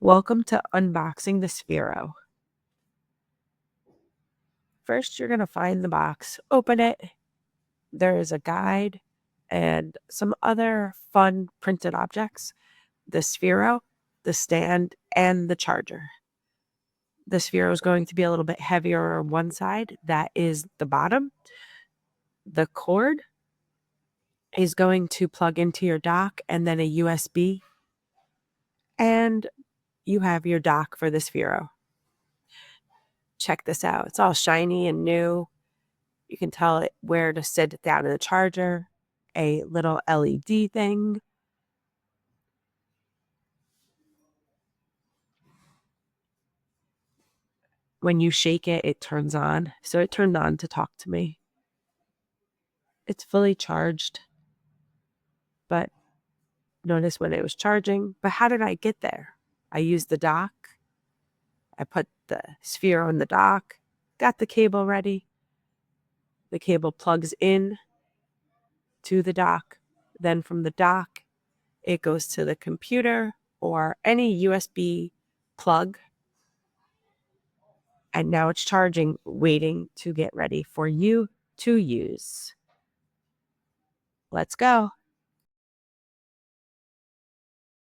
Welcome to unboxing the Sphero. First, you're going to find the box, open it. There is a guide and some other fun printed objects. The Sphero, the stand, and the charger. The Sphero is going to be a little bit heavier on one side. That is the bottom. The cord is going to plug into your dock and then a USB. And you have your dock for the Sphero. Check this out. It's all shiny and new. You can tell it where to sit it down in the charger, a little LED thing. When you shake it, it turns on. So it turned on to talk to me. It's fully charged, but notice when it was charging. But how did I get there? I used the dock. I put the sphere on the dock, got the cable ready. The cable plugs in to the dock. Then from the dock, it goes to the computer or any USB plug. And now it's charging, waiting to get ready for you to use. Let's go.